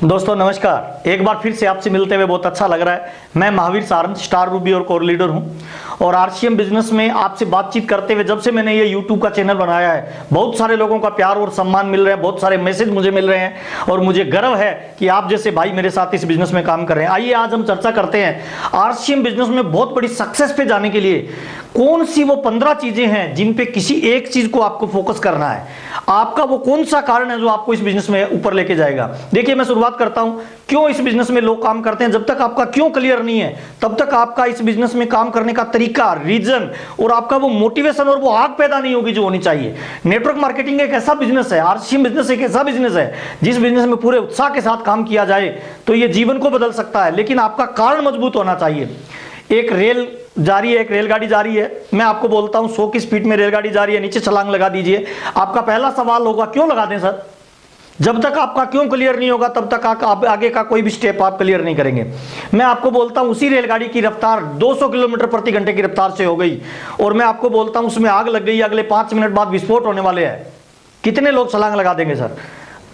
दोस्तों नमस्कार। एक बार फिर से आपसे मिलते हुए बहुत अच्छा लग रहा है। मैं महावीर सारंग, स्टार रूबी और कोर लीडर हूं और आरसीएम बिजनेस में आपसे बातचीत करते हुए जब से मैंने ये यूट्यूब का चैनल बनाया है, बहुत सारे लोगों का प्यार और सम्मान मिल रहा है, बहुत सारे मैसेज मुझे मिल रहे हैं और मुझे गर्व है कि आप जैसे भाई मेरे साथ इस बिजनेस में काम कर रहे हैं। आइए आज हम चर्चा करते हैं आरसीएम बिजनेस में बहुत बड़ी सक्सेस पे जाने के लिए कौन सी वो 15 चीजें हैं जिन पे किसी एक चीज को आपको फोकस करना है। आपका वो कौन सा कारण है जो आपको इस बिजनेस में ऊपर लेके जाएगा। देखिए मैं शुरुआत करता हूं, क्यों इस बिजनेस में लोग काम करते हैं। जब तक आपका क्यों क्लियर नहीं है तब तक आपका इस बिजनेस में काम करने का तरीका, रीजन और आपका वो मोटिवेशन और वो आग पैदा नहीं होगी जो होनी चाहिए। नेटवर्क मार्केटिंग एक ऐसा बिजनेस है, आरसीएम बिजनेस एक ऐसा बिजनेस है जिस बिजनेस में पूरे उत्साह के साथ काम किया जाए तो ये जीवन को बदल सकता है, लेकिन आपका कारण मजबूत होना चाहिए। एक रेलगाड़ी जा रही है, मैं आपको बोलता हूं 100 की स्पीड में रेलगाड़ी जा रही है, नीचे छलांग लगा दीजिए। आपका पहला सवाल होगा क्यों लगा दें सर। जब तक आपका क्यों क्लियर नहीं होगा तब तक आप आगे का कोई भी स्टेप आप क्लियर नहीं करेंगे। मैं आपको बोलता हूं उसी रेलगाड़ी की रफ्तार 200 किलोमीटर प्रति घंटे की रफ्तार से हो गई और मैं आपको बोलता हूं उसमें आग लग गई, अगले 5 मिनट बाद विस्फोट होने वाले हैं। कितने लोग छलांग लगा देंगे सर?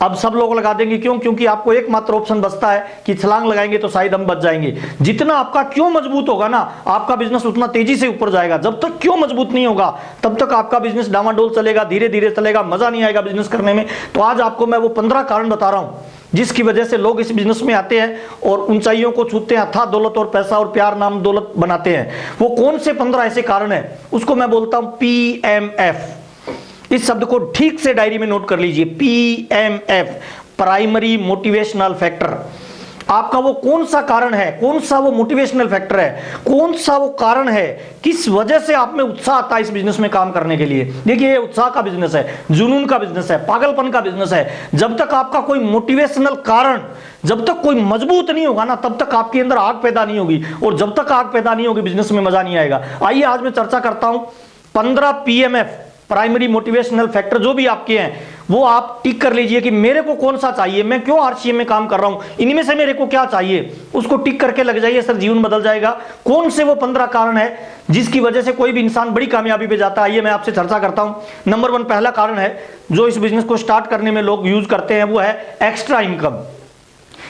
अब सब लोग लगा देंगे। क्यों? क्योंकि आपको एकमात्र ऑप्शन बचता है कि छलांग लगाएंगे तो शायद हम बच जाएंगे। जितना आपका क्यों मजबूत होगा ना, आपका बिजनेस उतना तेजी से ऊपर जाएगा। जब तक क्यों मजबूत नहीं होगा तब तक आपका बिजनेस डामाडोल चलेगा, धीरे धीरे चलेगा, मजा नहीं आएगा बिजनेस करने में। तो आज आपको मैं वो 15 कारण बता रहा हूं जिसकी वजह से लोग इस बिजनेस में आते हैं और ऊंचाइयों को छूते हैं, अथाह दौलत और पैसा और प्यार नाम दौलत बनाते हैं। वो कौन से 15 ऐसे कारण है उसको मैं बोलता हूं PMF। इस शब्द को ठीक से डायरी में नोट कर लीजिए, PMF, प्राइमरी मोटिवेशनल फैक्टर। आपका वो कौन सा कारण है, कौन सा वो मोटिवेशनल फैक्टर है, कौन सा वो कारण है, किस वजह से आप में उत्साह आता है इस बिजनेस में काम करने के लिए। देखिए ये उत्साह का बिजनेस है, जुनून का बिजनेस है, पागलपन का बिजनेस है। जब तक आपका कोई मोटिवेशनल कारण, जब तक कोई मजबूत नहीं होगा ना तब तक आपके अंदर आग पैदा नहीं होगी और जब तक आग पैदा नहीं होगी बिजनेस में मजा नहीं आएगा। आइए आज मैं चर्चा करता हूं 15 PMF, प्राइमरी मोटिवेशनल फैक्टर जो भी आपके हैं वो आप टिक कर लीजिए कि मेरे को कौन सा चाहिए, मैं क्यों आरसीएम में काम कर रहा हूं, इनमें से मेरे को क्या चाहिए, उसको टिक करके लग जाइए सर, जीवन बदल जाएगा। कौन से वो 15 कारण है जिसकी वजह से कोई भी इंसान बड़ी कामयाबी पे जाता है। आइए मैं आपसे चर्चा करता हूं। नंबर 1 पहला कारण है जो इस बिजनेस को स्टार्ट करने में लोग यूज करते हैं, वो है एक्स्ट्रा इनकम,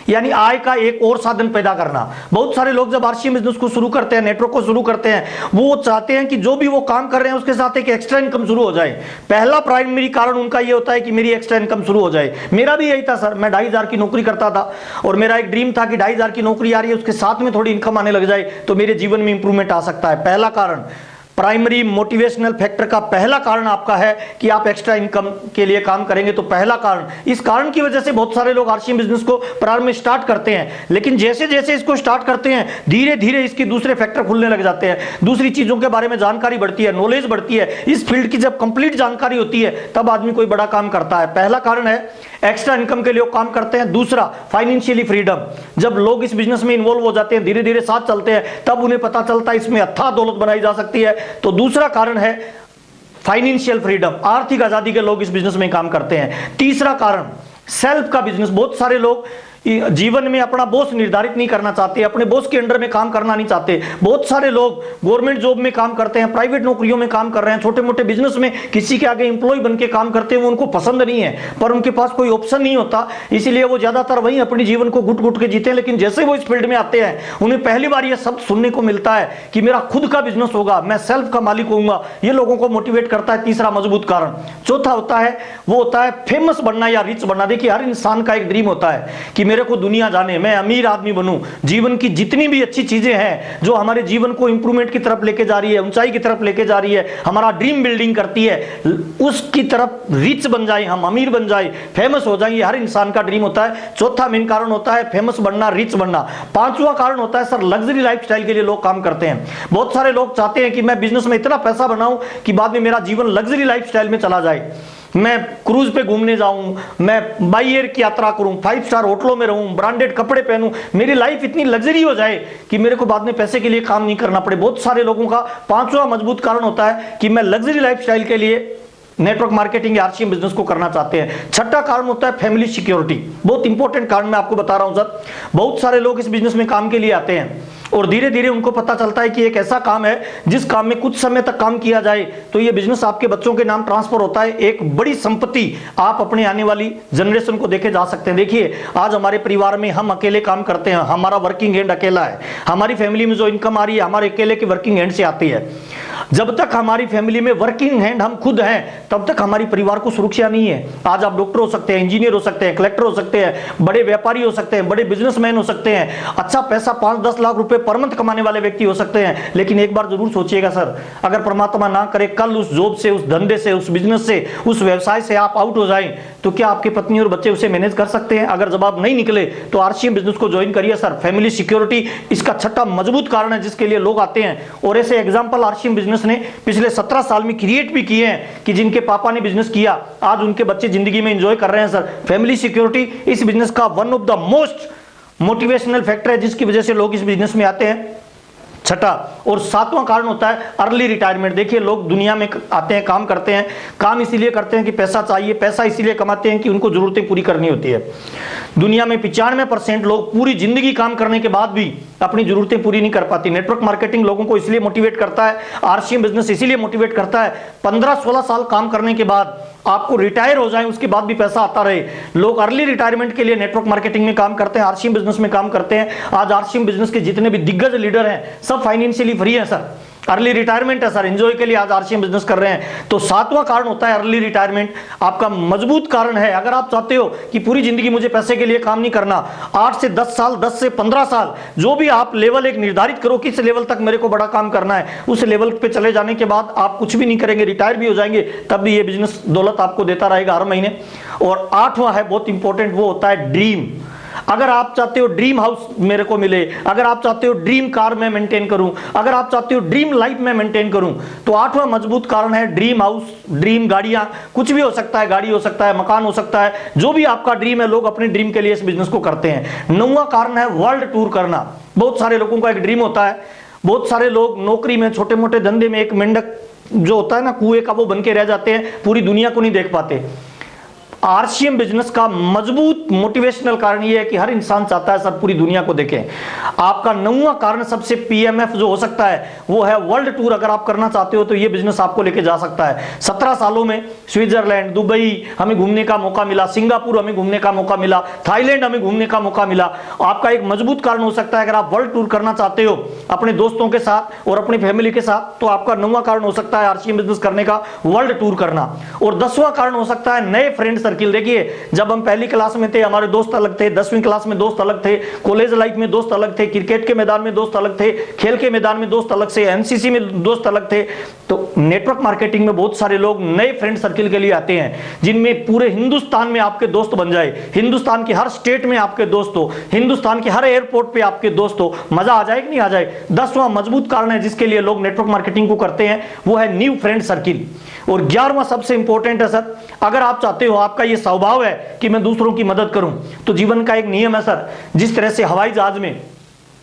यानी आय का एक और साधन पैदा करना। बहुत सारे लोग जब आरसीएम बिजनेस को शुरू करते हैं, नेटवर्क को शुरू करते हैं, वो चाहते हैं कि जो भी वो काम कर रहे हैं उसके साथ एक एक्स्ट्रा इनकम शुरू हो जाए। पहला प्राइमरी कारण उनका ये होता है कि मेरी एक्स्ट्रा इनकम शुरू हो जाए। मेरा भी यही था सर, मैं 2500 की नौकरी करता था और मेरा एक ड्रीम था कि 2500 की नौकरी आ रही है उसके साथ में थोड़ी इनकम आने लग जाए तो मेरे जीवन में इंप्रूवमेंट आ सकता है। पहला कारण, प्राइमरी मोटिवेशनल फैक्टर का पहला कारण आपका है कि आप एक्स्ट्रा इनकम के लिए काम करेंगे। तो पहला कारण, इस कारण की वजह से बहुत सारे लोग आरसीएम बिजनेस को प्रारंभ में स्टार्ट करते हैं, लेकिन जैसे जैसे इसको स्टार्ट करते हैं धीरे धीरे इसके दूसरे फैक्टर खुलने लग जाते हैं, दूसरी चीजों के बारे में जानकारी बढ़ती है, नॉलेज बढ़ती है। इस फील्ड की जब कंप्लीट जानकारी होती है तब आदमी कोई बड़ा काम करता है। पहला कारण है एक्स्ट्रा इनकम के लिए काम करते हैं। दूसरा, फाइनेंशियली फ्रीडम। जब लोग इस बिजनेस में इन्वॉल्व हो जाते हैं, धीरे धीरे साथ चलते हैं, तब उन्हें पता चलता है इसमें अथाह दौलत बनाई जा सकती है। तो दूसरा कारण है फाइनेंशियल फ्रीडम, आर्थिक आजादी के लोग इस बिजनेस में काम करते हैं। तीसरा कारण, सेल्फ का बिजनेस। बहुत सारे लोग जीवन में अपना बॉस निर्धारित नहीं करना चाहते, अपने बॉस के अंडर में काम करना नहीं चाहते। बहुत सारे लोग गवर्नमेंट जॉब में काम करते हैं, प्राइवेट नौकरियों में काम कर रहे हैं, छोटे मोटे बिजनेस में किसी के आगे एम्प्लॉय बन के काम करते हैं। वो उनको पसंद नहीं है पर उनके पास कोई ऑप्शन नहीं होता, इसीलिए वो ज्यादातर वहीं अपने जीवन को घुट घुट के जीते हैं। लेकिन जैसे वो इस फील्ड में आते हैं उन्हें पहली बार यह शब्द सुनने को मिलता है कि मेरा खुद का बिजनेस होगा, मैं सेल्फ का मालिक होऊंगा। ये लोगों को मोटिवेट करता है, तीसरा मजबूत कारण। चौथा होता है, वो होता है फेमस बनना या रिच बनना। देखिए हर इंसान का एक ड्रीम होता है कि मेरे को दुनिया जाने, मैं अमीर आदमी बनूं। जीवन की जितनी भी अच्छी चीजें हैं जो हमारे जीवन को इंप्रूवमेंट की तरफ लेके जा रही है, ऊंचाई की तरफ लेके जा रही है, हमारा ड्रीम बिल्डिंग करती है, उसकी तरफ रिच बन जाए, हम अमीर बन जाए, फेमस हो जाएंगे, हर इंसान का ड्रीम होता है। चौथा मेन कारण होता है फेमस बनना, रिच बनना। पांचवा कारण होता है सर लग्जरी लाइफस्टाइल के लिए लोग काम करते हैं। बहुत सारे लोग चाहते हैं कि मैं बिजनेस में इतना पैसा बनाऊं कि बाद में मेरा जीवन लग्जरी लाइफस्टाइल में चला जाए, मैं क्रूज पे घूमने जाऊं, मैं बाई एयर की यात्रा करूं, 5 स्टार होटलों में रहूं, ब्रांडेड कपड़े पहनूं, मेरी लाइफ इतनी लग्जरी हो जाए कि मेरे को बाद में पैसे के लिए काम नहीं करना पड़े। बहुत सारे लोगों का पांचवा मजबूत कारण होता है कि मैं लग्जरी लाइफस्टाइल के लिए नेटवर्क मार्केटिंग या आरसीएम बिजनेस को करना चाहते हैं। छठा कारण होता है फैमिली सिक्योरिटी। बहुत इंपॉर्टेंट कारण मैं आपको बता रहा हूं सर। बहुत सारे लोग इस बिजनेस में काम के लिए आते हैं और धीरे धीरे उनको पता चलता है कि एक ऐसा काम है जिस काम में कुछ समय तक काम किया जाए तो ये बिजनेस आपके बच्चों के नाम ट्रांसफर होता है। एक बड़ी संपत्ति आप अपने आने वाली जनरेशन को देखे जा सकते हैं। देखिए, आज हमारे परिवार में हम अकेले काम करते हैं, हमारा वर्किंग एंड अकेला है। हमारी फैमिली में जो इनकम आ रही है हमारे अकेले के वर्किंग एंड से आती है। जब तक हमारी फैमिली में वर्किंग हैंड हम खुद हैं तब तक हमारी परिवार को सुरक्षा नहीं है। आज आप डॉक्टर हो सकते हैं, इंजीनियर हो सकते हैं, कलेक्टर हो सकते हैं, बड़े व्यापारी हो सकते हैं, बड़े बिजनेसमैन हो सकते हैं, अच्छा पैसा 5-10 लाख रुपए पर मंथ कमाने वाले व्यक्ति हो सकते हैं। लेकिन एक बार जरूर सोचिएगा सर, अगर परमात्मा ना करे कल उस जॉब से, उस धंधे से, उस बिजनेस से, उस व्यवसाय से आप आउट हो जाएं तो क्या आपकी पत्नी और बच्चे उसे मैनेज कर सकते हैं? अगर जवाब नहीं निकले तो आरसीएम बिजनेस को ज्वाइन करिए सर। फैमिली सिक्योरिटी इसका छठा मजबूत कारण है जिसके लिए लोग आते हैं। और ऐसे एग्जांपल आरसीएम बिजनेस ने पिछले 17 साल में क्रिएट भी किए हैं कि जिनके पापा ने बिजनेस किया आज उनके बच्चे जिंदगी में एंजॉय कर रहे हैं सर। फैमिली सिक्योरिटी इस बिजनेस का one of the most motivational factor है जिसकी वजह से लोग इस बिजनेस में आते हैं। छठा और सातवां कारण होता है अर्ली रिटायरमेंट। देखिए, लोग दुनिया में आते हैं, काम करते हैं, काम इसीलिए करते हैं कि पैसा चाहिए, पैसा इसीलिए कमाते हैं कि उनको जरूरतें पूरी करनी होती है। दुनिया में 95% लोग पूरी जिंदगी काम करने के बाद भी अपनी जरूरतें पूरी नहीं कर पाती। नेटवर्क मार्केटिंग लोगों को इसलिए मोटिवेट करता है, आरसीएम बिजनेस इसीलिए मोटिवेट करता है। 15-16 साल काम करने के बाद आपको रिटायर हो जाए उसके बाद भी पैसा आता रहे। लोग अर्ली रिटायरमेंट के लिए नेटवर्क मार्केटिंग में काम करते हैं, आरसीएम बिजनेस में काम करते हैं। आज आरसीएम बिजनेस के जितने भी दिग्गज लीडर हैं सब फाइनेंशियली फ्री हैं सर। अर्ली रिटायरमेंट है सर, एंजॉय के लिए आज आरसीएम बिजनेस कर रहे हैं। तो सातवां कारण होता है अर्ली रिटायरमेंट, आपका मजबूत कारण है। अगर आप चाहते हो कि पूरी जिंदगी मुझे पैसे के लिए काम नहीं करना, 8 से 10 साल, 10 से 15 साल, जो भी आप लेवल एक निर्धारित करो किस लेवल तक मेरे को बड़ा काम करना है, उस लेवल पे चले जाने के बाद आप कुछ भी नहीं करेंगे, रिटायर भी हो जाएंगे, तब भी ये बिजनेस दौलत आपको देता रहेगा हर महीने। और आठवां है बहुत इंपॉर्टेंट, वो होता है ड्रीम। अगर आप चाहते हो ड्रीम हाउस मेरे को मिले, अगर आप चाहते हो ड्रीम कार में मेंटेन करूं, अगर आप चाहते हो ड्रीम लाइफ में मेंटेन करूं, तो आठवां मजबूत कारण है ड्रीम हाउस, ड्रीम गाड़ियां, कुछ भी हो सकता है, गाड़ी हो सकता है, मकान हो सकता है, जो भी आपका ड्रीम है लोग अपने ड्रीम के लिए इस बिजनेस को करते हैं। नौवां कारण है वर्ल्ड टूर करना। बहुत सारे लोगों का एक ड्रीम होता है, बहुत सारे लोग नौकरी में, छोटे मोटे धंधे में एक मेंढक जो होता है ना कुएं का, वो बन के रह जाते हैं, पूरी दुनिया को नहीं देख पाते। आरसीएम बिजनेस का मजबूत मोटिवेशनल कारण यह है कि हर इंसान चाहता है सर पूरी दुनिया को देखें। आपका नौवां कारण सबसे पीएमएफ जो हो सकता है वो है वर्ल्ड टूर। अगर आप करना चाहते हो तो ये बिजनेस आपको लेके जा सकता है। 17 सालों में स्विट्जरलैंड, दुबई हमें घूमने का मौका मिला, सिंगापुर हमें घूमने का मौका मिला, थाईलैंड हमें घूमने का मौका मिला। आपका एक मजबूत कारण हो सकता है अगर आप वर्ल्ड टूर करना चाहते हो अपने दोस्तों के साथ और अपनी फैमिली के साथ, तो आपका नौवां कारण हो सकता है आरसीएम बिजनेस करने का वर्ल्ड टूर करना। और 10वां कारण हो सकता है नए फ्रेंड सर्किल। देखिए, जब हम पहली क्लास में थे हमारे दोस्त अलग थे, 10वीं क्लास में दोस्त अलग थे, कॉलेज लाइफ में दोस्त अलग थे, क्रिकेट के मैदान में दोस्त अलग थे, खेल के मैदान में दोस्त अलग से, एनसीसी में दोस्त अलग थे। तो नेटवर्क मार्केटिंग में बहुत सारे लोग नए फ्रेंड सर्किल के लिए आते हैं जिनमें पूरे हिंदुस्तान में आपके दोस्त बन जाए, हिंदुस्तान के हर स्टेट में आपके दोस्त हो, हिंदुस्तान के हर एयरपोर्ट पे आपके दोस्त हो। मजा आ जाए कि नहीं आ जाए? 10वां मजबूत कारण है जिसके लिए लोग नेटवर्क मार्केटिंग को करते हैं वो है न्यू फ्रेंड सर्किल। और 11वां सबसे इंपॉर्टेंट है सर, अगर आप चाहते हो, आपका ये स्वभाव है कि मैं दूसरों की मदद करूं, तो जीवन का एक नियम है सर, जिस तरह से हवाई जहाज में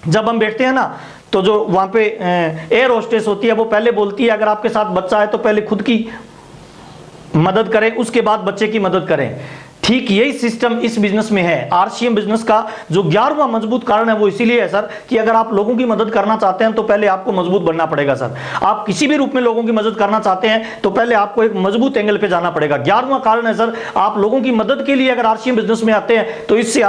जब हम बैठते हैं ना तो जो वहां पे एयर होस्टेस होती है वो पहले बोलती है अगर आपके साथ बच्चा है तो पहले खुद की मदद करें उसके बाद बच्चे की मदद करें। ठीक यही सिस्टम इस बिजनेस में है। आरसीएम बिजनेस का जो 11वां मजबूत कारण है वो इसीलिए है सर कि अगर आप लोगों की मदद करना चाहते हैं तो पहले आपको मजबूत बनना पड़ेगा सर। आप किसी भी रूप में लोगों की मदद करना चाहते हैं तो पहले आपको एक मजबूत एंगल पे जाना पड़ेगा। 11वां कारण है सर, आप लोगों की मदद के लिए अगर आरसीएम बिजनेस में आते हैं तो इससे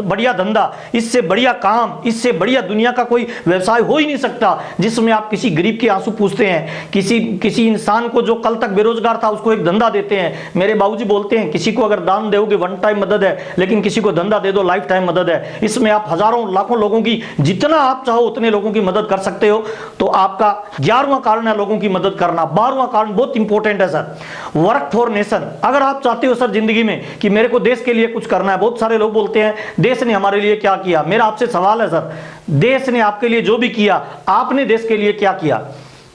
बढ़िया धंधा, इससे बढ़िया काम, इससे बढ़िया दुनिया का कोई व्यवसाय हो ही नहीं सकता जिसमें आप किसी गरीब के आंसू पूछते हैं, किसी इंसान को जो कल तक बेरोजगार था उसको एक धंधा देते हैं। मेरे बाबूजी बोलते हैं किसी को अगर दान दोगे वन टाइम मदद है, लेकिन किसी को धंधा दे दो लाइफ टाइम मदद है। इसमें आप हजारों लाखों लोगों की, जितना आप चाहो उतने लोगों की मदद कर सकते हो। तो आपका 11वां कारण है लोगों की मदद करना। 12वां कारण बहुत इंपॉर्टेंट है सर, वर्क फॉर नेशन। अगर आप चाहते हो सर जिंदगी में कि मेरे को देश के लिए कुछ करना है, बहुत सारे लोग बोलते हैं देश ने हमारे लिए क्या किया। मेरा आपसे सवाल है सर, देश ने आपके लिए जो भी किया, आपने देश के लिए क्या किया?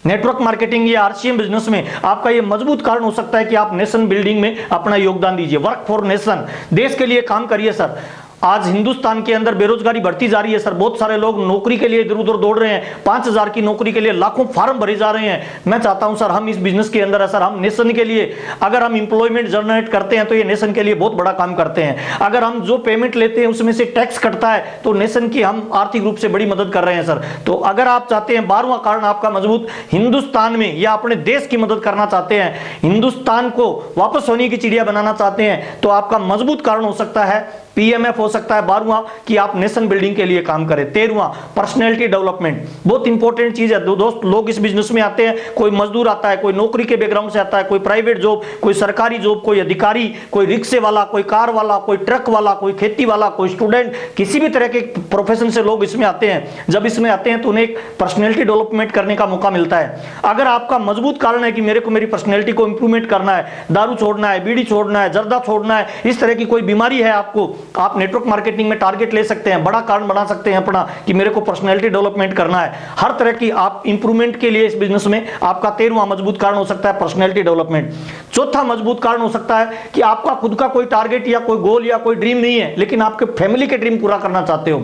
नेटवर्क मार्केटिंग या आरसीएम बिजनेस में आपका यह मजबूत कारण हो सकता है कि आप नेशन बिल्डिंग में अपना योगदान दीजिए। वर्क फॉर नेशन, देश के लिए काम करिए सर। आज हिंदुस्तान के अंदर बेरोजगारी बढ़ती जा रही है सर। बहुत सारे लोग नौकरी के लिए इधर उधर दौड़ रहे हैं, 5,000 की नौकरी के लिए लाखों फॉर्म भरे जा रहे हैं। मैं चाहता हूं सर हम इस बिजनेस के अंदर है सर, हम नेशन के लिए अगर हम इंप्लॉयमेंट जनरेट करते हैं तो ये नेशन के लिए बहुत बड़ा काम करते हैं। अगर हम जो पेमेंट लेते हैं उसमें से टैक्स कटता है तो नेशन की हम आर्थिक रूप से बड़ी मदद कर रहे हैं सर। तो अगर आप चाहते हैं 12वां कारण आपका मजबूत हिंदुस्तान में या अपने देश की मदद करना चाहते हैं, हिंदुस्तान को वापस सोने की चिड़िया बनाना चाहते हैं, तो आपका मजबूत कारण हो सकता है पीएमएफ, हो सकता है 12वां कि आप नेशन बिल्डिंग के लिए काम करें। 13वां पर्सनैलिटी डेवलपमेंट, बहुत इंपॉर्टेंट चीज है दोस्त। लोग इस बिजनेस में आते हैं, कोई मजदूर आता है, कोई नौकरी के बैकग्राउंड से आता है, कोई प्राइवेट जॉब, कोई सरकारी जॉब, कोई अधिकारी, कोई रिक्शे वाला, कोई कार वाला, कोई ट्रक वाला, कोई खेती वाला, कोई स्टूडेंट, किसी भी तरह के प्रोफेशन से लोग इसमें आते हैं। जब इसमें आते हैं तो उन्हें एक पर्सनैलिटी डेवलपमेंट करने का मौका मिलता है। अगर आपका मजबूत कारण है कि मेरे को मेरी पर्सनैलिटी को इंप्रूवमेंट करना है, दारू छोड़ना है, बीड़ी छोड़ना है, जर्दा छोड़ना है, इस तरह की कोई बीमारी है आपको, आप नेटवर्क मार्केटिंग में टारगेट ले सकते हैं, बड़ा कारण बना सकते हैं अपना कि मेरे को पर्सनैलिटी डेवलपमेंट करना है। हर तरह की आप इंप्रूवमेंट के लिए इस बिजनेस में आपका 13वां मजबूत कारण हो सकता है पर्सनैलिटी डेवलपमेंट। चौथा मजबूत कारण हो सकता है कि आपका खुद का कोई टारगेट या कोई गोल या कोई ड्रीम नहीं है, लेकिन आपके फैमिली के ड्रीम पूरा करना चाहते हो।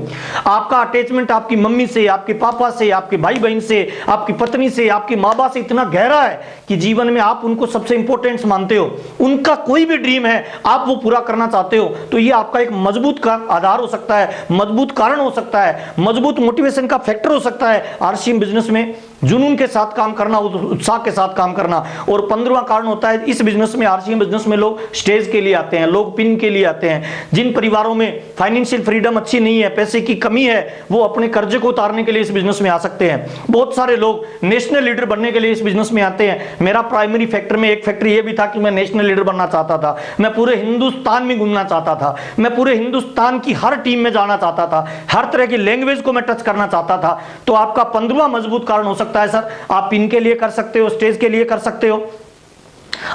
आपका अटैचमेंट आपकी मम्मी से, आपके पापा से, आपके भाई बहन से, आपकी पत्नी से, आपके माँ बाप से इतना गहरा है कि जीवन में आप उनको सबसे इंपॉर्टेंट मानते हो। उनका कोई भी ड्रीम है आप वो पूरा करना चाहते हो, तो ये आपका एक मजबूत का आधार हो सकता है, मजबूत कारण हो सकता है, मजबूत मोटिवेशन का फैक्टर हो सकता है। आरसीएम बिजनेस में जुनून के साथ काम करना, उत्साह के साथ काम करना। और 15वां कारण होता है इस बिजनेस में, आरसीएम बिजनेस में लोग स्टेज के लिए आते हैं, लोग पिन के लिए आते हैं। जिन परिवारों में फाइनेंशियल फ्रीडम अच्छी नहीं है, पैसे की कमी है, वो अपने कर्जे को उतारने के लिए इस बिजनेस में आ सकते हैं। बहुत सारे लोग नेशनल लीडर बनने के लिए इस बिजनेस में आते हैं। मेरा प्राइमरी फैक्टर में एक फैक्टर ये भी था कि मैं नेशनल लीडर बनना चाहता था, मैं पूरे हिंदुस्तान में घूमना चाहता था, मैं पूरे हिंदुस्तान की हर टीम में जाना चाहता था, हर तरह की लैंग्वेज को मैं टच करना चाहता था। तो आपका 15वां मजबूत कारण हो सकता है सर, आप पिन के लिए कर सकते हो, स्टेज के लिए कर सकते हो,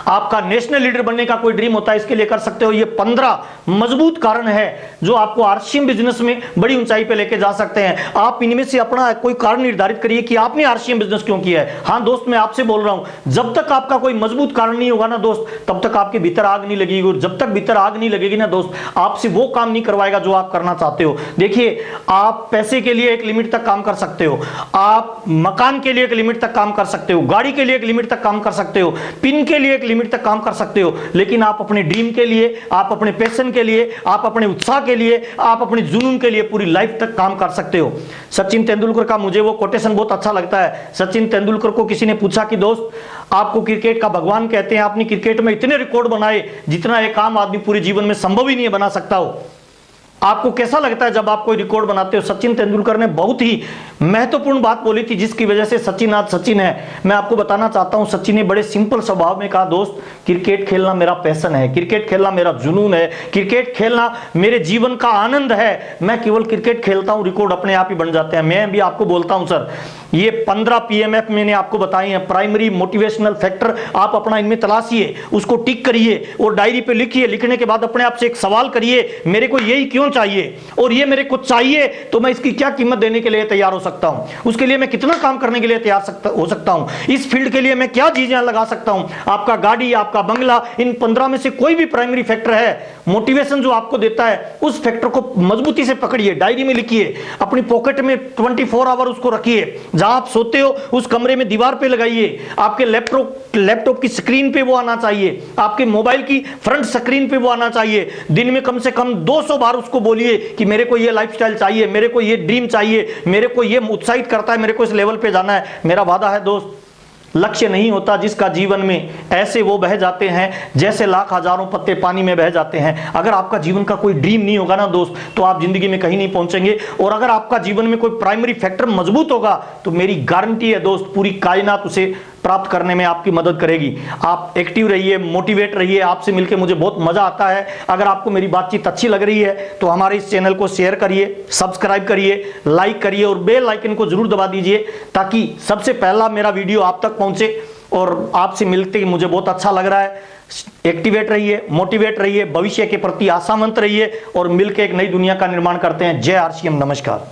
आपका नेशनल लीडर बनने का कोई ड्रीम होता है, इसके लिए कर सकते हो। ये 15 मजबूत कारण है जो आपको आरसीएम बिजनेस में बड़ी ऊंचाई पे लेके जा सकते हैं। आप इनमें से अपना कोई कारण निर्धारित करिए कि आपने आरसीएम बिजनेस क्यों किया है। हाँ दोस्त, मैं आपसे बोल रहा हूं, जब तक आपका कोई मजबूत कारण नहीं होगा ना दोस्त, तब तक आपके भीतर आग नहीं लगेगी। और जब तक भीतर आग नहीं लगेगी ना दोस्त, आपसे वो काम नहीं करवाएगा जो आप करना चाहते हो। देखिए, आप पैसे के लिए एक लिमिट तक काम कर सकते हो, आप मकान के लिए एक लिमिट तक काम कर सकते हो, गाड़ी के लिए एक लिमिट तक काम कर सकते हो, पिन के लिए एक लिमिट तक काम कर सकते हो, लेकिन आप अपने ड्रीम के लिए, आप अपने पैशन के लिए, आप अपने उत्साह के लिए, आप अपने जुनून के लिए पूरी लाइफ तक काम कर सकते हो। सचिन तेंदुलकर का मुझे वो कोटेशन बहुत अच्छा लगता है। सचिन तेंदुलकर को किसी ने पूछा कि दोस्त आपको क्रिकेट का भगवान कहते हैं, आपने क्रिकेट में इतने रिकॉर्ड बनाए जितना एक आम आदमी पूरे जीवन में संभव ही नहीं बना सकता हो, आपको कैसा लगता है जब आप कोई रिकॉर्ड बनाते हो। सचिन तेंदुलकर ने बहुत ही महत्वपूर्ण बात बोली थी जिसकी वजह से सचिन आज सचिन है। मैं आपको बताना चाहता हूं, सचिन ने बड़े सिंपल स्वभाव में कहा, दोस्त क्रिकेट खेलना मेरा पैशन है, क्रिकेट खेलना मेरा जुनून है, क्रिकेट खेलना मेरे जीवन का आनंद है, मैं केवल क्रिकेट खेलता हूं, रिकॉर्ड अपने आप ही बन जाते हैं। मैं भी आपको बोलता हूं सर, ये 15 पीएमएफ मैंने आपको बताए हैं, प्राइमरी मोटिवेशनल फैक्टर, आप अपना इनमें तलाशिए, उसको टिक करिए और डायरी पे लिखिए। लिखने के बाद अपने आप से एक सवाल करिए, मेरे को यही क्यों चाहिए और ये मेरे को चाहिए तो मैं इसकी क्या कीमत देने के लिए तैयार हो सकता हूं, उसके लिए मैं कितना काम करने के लिए तैयार हो सकता हूं, इस फील्ड के लिए मैं क्या चीजें लगा सकता हूं। आपका गाड़ी, आपका बंगला, इन 15 में से कोई भी प्राइमरी फैक्टर है, मोटिवेशन जो आपको देता है, उस फैक्टर को मजबूती से पकड़िए, डायरी में लिखिए, अपनी पॉकेट में 24 आवर उसको रखिए, जहां आप सोते हो उस कमरे में दीवार पे लगाइए, आपके लैपटॉप की स्क्रीन पे वो आना चाहिए, आपके मोबाइल की फ्रंट स्क्रीन पे वो आना चाहिए। दिन में कम से कम 200 बार उसको बोलिए कि मेरे को ये लाइफस्टाइल चाहिए, मेरे को ये ड्रीम चाहिए, मेरे को ये उत्साहित करता है, मेरे को इस लेवल पे जाना है। मेरा वादा है दोस्त, लक्ष्य नहीं होता जिसका जीवन में ऐसे वो बह जाते हैं जैसे लाख हजारों पत्ते पानी में बह जाते हैं। अगर आपका जीवन का कोई ड्रीम नहीं होगा ना दोस्त, तो आप जिंदगी में कहीं नहीं पहुंचेंगे। और अगर आपका जीवन में कोई प्राइमरी फैक्टर मजबूत होगा तो मेरी गारंटी है दोस्त, पूरी कायनात उसे प्राप्त करने में आपकी मदद करेगी। आप एक्टिव रहिए, मोटिवेट रहिए, आपसे मिलकर मुझे बहुत मजा आता है। अगर आपको मेरी बातचीत अच्छी लग रही है तो हमारे इस चैनल को शेयर करिए, सब्सक्राइब करिए, लाइक करिए और बेल आइकन को जरूर दबा दीजिए ताकि सबसे पहला मेरा वीडियो आप तक पहुंचे। और आपसे मिलते ही मुझे बहुत अच्छा लग रहा है। एक्टिवेट रहिए, मोटिवेट रहिए, भविष्य के प्रति आशावंत रहिए और मिलकर एक नई दुनिया का निर्माण करते हैं। जय आरसीएम, नमस्कार।